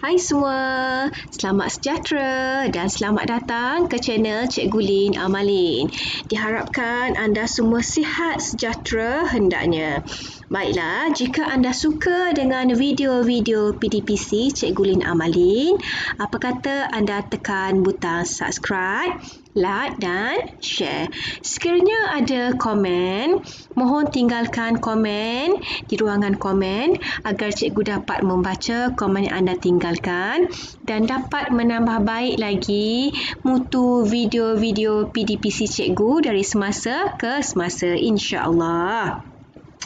Hai semua, selamat sejahtera dan selamat datang ke channel Cikgu Lin Amalin. Diharapkan anda semua sihat sejahtera hendaknya. Baiklah, jika anda suka dengan video-video PDPC Cikgu Lin Amalin, apa kata anda tekan butang subscribe, like dan share. Sekiranya ada komen, mohon tinggalkan komen di ruangan komen agar cikgu dapat membaca komen yang anda tinggalkan dan dapat menambah baik lagi mutu video-video PDPC cikgu dari semasa ke semasa, insya-Allah.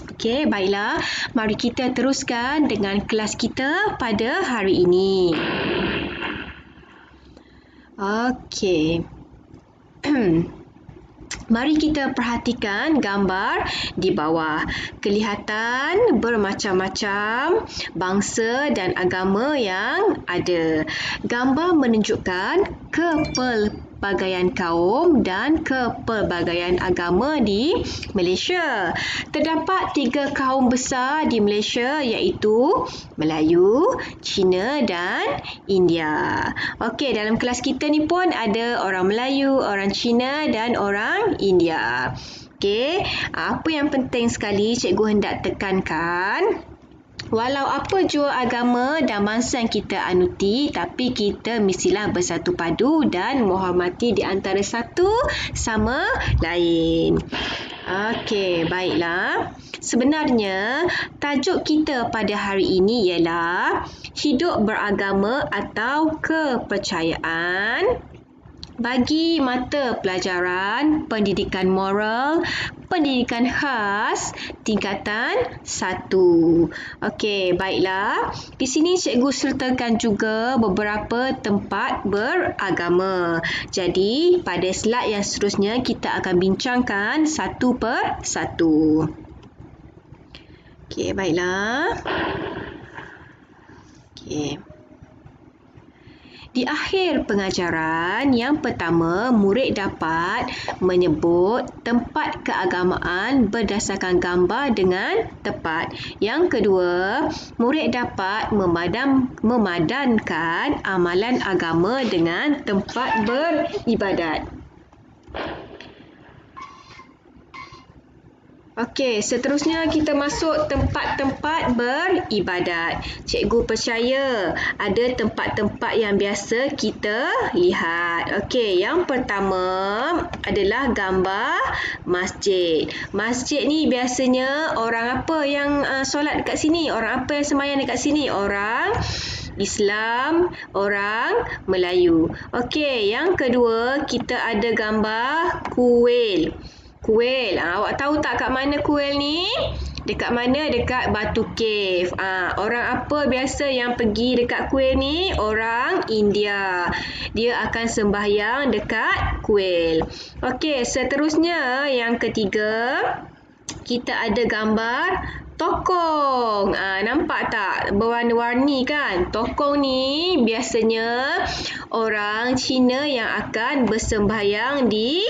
Okey, baiklah. Mari kita teruskan dengan kelas kita pada hari ini. Okey. Mari kita perhatikan gambar di bawah. Kelihatan bermacam-macam bangsa dan agama yang ada. Gambar menunjukkan kepelbagaian kaum dan kepelbagaian agama di Malaysia. Terdapat 3 kaum besar di Malaysia iaitu Melayu, Cina dan India. Okey, dalam kelas kita ni pun ada orang Melayu, orang Cina dan orang India. Okey, apa yang penting sekali cikgu hendak tekankan, walau apa jua agama dan bangsa yang kita anuti, tapi kita mestilah bersatu padu dan menghormati di antara satu sama lain. Okey, baiklah. Sebenarnya, tajuk kita pada hari ini ialah hidup beragama atau kepercayaan bagi mata pelajaran pendidikan moral, pendidikan khas tingkatan 1. Okey, baiklah. Di sini cikgu sertakan juga beberapa tempat beragama. Jadi, pada slide yang seterusnya kita akan bincangkan satu per satu. Okey, baiklah. Okey. Di akhir pengajaran, yang pertama, murid dapat menyebut tempat keagamaan berdasarkan gambar dengan tepat. Yang kedua, murid dapat memadankan amalan agama dengan tempat beribadat. Okey, seterusnya kita masuk tempat-tempat beribadat. Cikgu percaya ada tempat-tempat yang biasa kita lihat. Okey, yang pertama adalah gambar masjid. Masjid ni biasanya orang apa yang solat dekat sini? Orang apa yang sembahyang dekat sini? Orang Islam, orang Melayu. Okey, yang kedua kita ada gambar kuil. Kuil, awak tahu tak kat mana kuil ni? Dekat mana? Dekat Batu Cave. Orang apa biasa yang pergi dekat kuil ni? Orang India. Dia akan sembahyang dekat kuil. Okey, seterusnya yang ketiga, kita ada gambar tokong. Nampak tak? Berwarna-warni kan? Tokong ni biasanya orang Cina yang akan bersembahyang di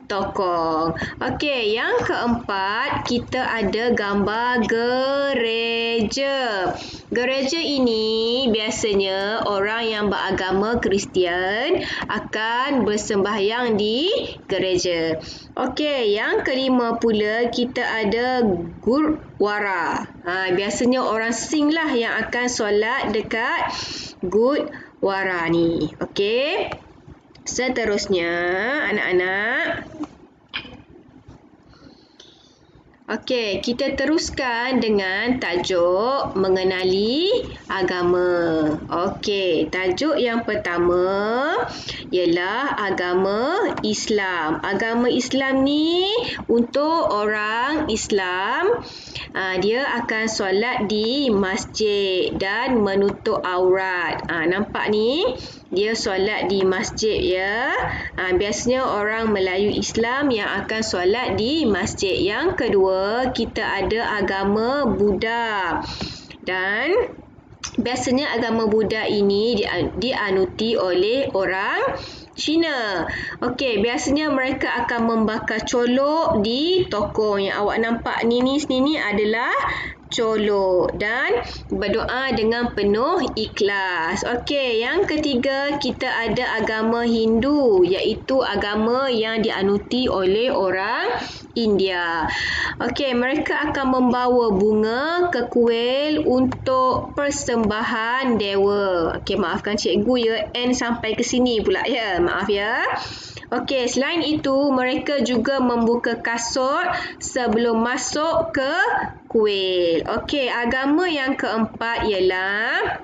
tokong. Okey, yang keempat kita ada gambar gereja. Gereja ini biasanya orang yang beragama Kristian akan bersembahyang di gereja. Okey, yang kelima pula kita ada gurdwara. Biasanya orang Singh lah yang akan solat dekat gurdwara ni. Okey. Seterusnya, anak-anak. Okey, kita teruskan dengan tajuk mengenali agama. Okey, tajuk yang pertama ialah agama Islam. Agama Islam ni untuk orang Islam, dia akan solat di masjid dan menutup aurat. Nampak ni? Dia solat di masjid ya. Biasanya orang Melayu Islam yang akan solat di masjid. Yang kedua, kita ada agama Buddha. Dan biasanya agama Buddha ini dianuti oleh orang Cina. Okey, biasanya mereka akan membakar colok di tokong. Yang awak nampak ni adalah colok dan berdoa dengan penuh ikhlas. Okey, yang ketiga kita ada agama Hindu, iaitu agama yang dianuti oleh orang India. Okey, mereka akan membawa bunga ke kuil untuk persembahan dewa. Okey, maafkan cikgu ya, N sampai ke sini pula ya. Maaf ya. Okey, selain itu mereka juga membuka kasut sebelum masuk ke kuil. Okey, agama yang keempat ialah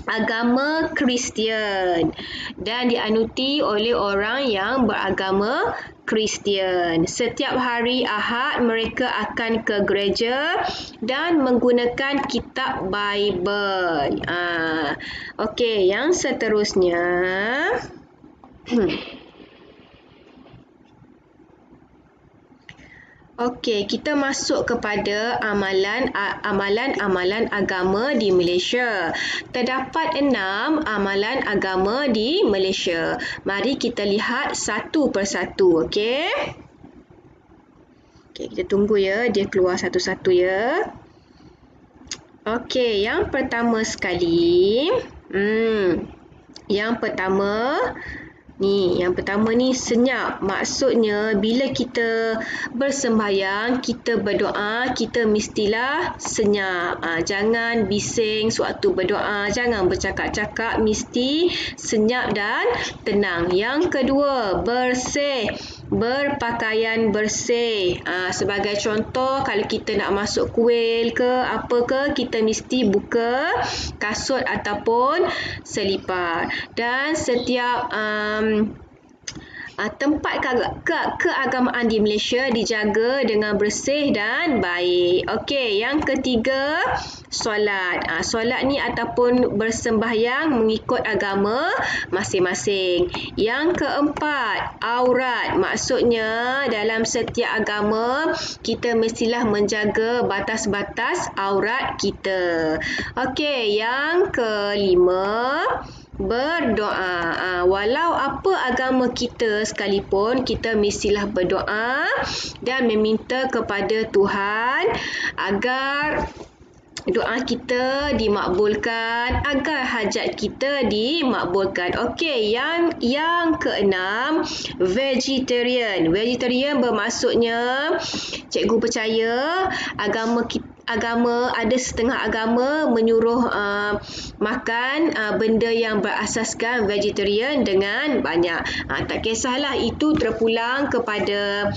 agama Kristian dan dianuti oleh orang yang beragama Kristian. Setiap hari Ahad mereka akan ke gereja dan menggunakan kitab Bible. Okey, yang seterusnya Okey, kita masuk kepada amalan-amalan agama di Malaysia. Terdapat 6 amalan agama di Malaysia. Mari kita lihat satu persatu, okey? Okey, kita tunggu ya, dia keluar satu-satu ya. Okey, yang pertama sekali, yang pertama ni senyap. Maksudnya bila kita bersembahyang, kita berdoa, kita mestilah senyap. Jangan bising sewaktu berdoa, jangan bercakap-cakap, mesti senyap dan tenang. Yang kedua, bersih. Berpakaian bersih. Sebagai contoh, kalau kita nak masuk kuil ke apa ke, kita mesti buka kasut ataupun selipar. Dan setiap tempat keagamaan di Malaysia dijaga dengan bersih dan baik. Okey, yang ketiga, solat. Solat ni ataupun bersembahyang mengikut agama masing-masing. Yang keempat, aurat. Maksudnya dalam setiap agama kita mestilah menjaga batas-batas aurat kita. Okey, yang kelima, berdoa. Walau apa agama kita sekalipun, kita mestilah berdoa dan meminta kepada Tuhan agar doa kita dimakbulkan, agar hajat kita dimakbulkan. Okey, yang keenam, vegetarian. Vegetarian bermaksudnya cikgu percaya agama ada setengah agama menyuruh makan benda yang berasaskan vegetarian dengan banyak. Tak kisahlah itu terpulang kepada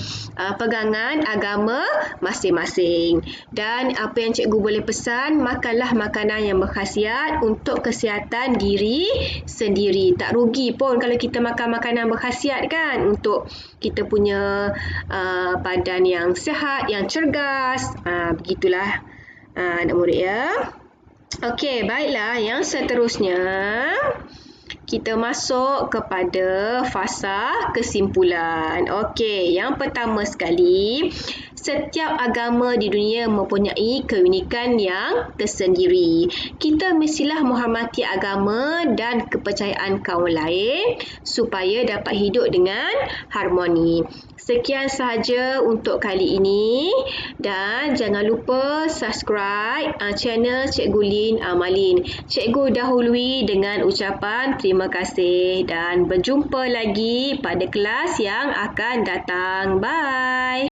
pegangan agama masing-masing. Dan apa yang cikgu boleh pesan, makanlah makanan yang berkhasiat untuk kesihatan diri sendiri. Tak rugi pun kalau kita makan makanan berkhasiat kan, untuk kita punya badan yang sihat, yang cergas. Begitulah anak murid ya. Okey, baiklah. Yang seterusnya kita masuk kepada fasa kesimpulan. Okey, yang pertama sekali, setiap agama di dunia mempunyai keunikan yang tersendiri. Kita mestilah menghormati agama dan kepercayaan kaum lain supaya dapat hidup dengan harmoni. Sekian sahaja untuk kali ini dan jangan lupa subscribe channel Cikgu Lin Amalin. Cikgu dahului dengan ucapan terima kasih dan berjumpa lagi pada kelas yang akan datang. Bye.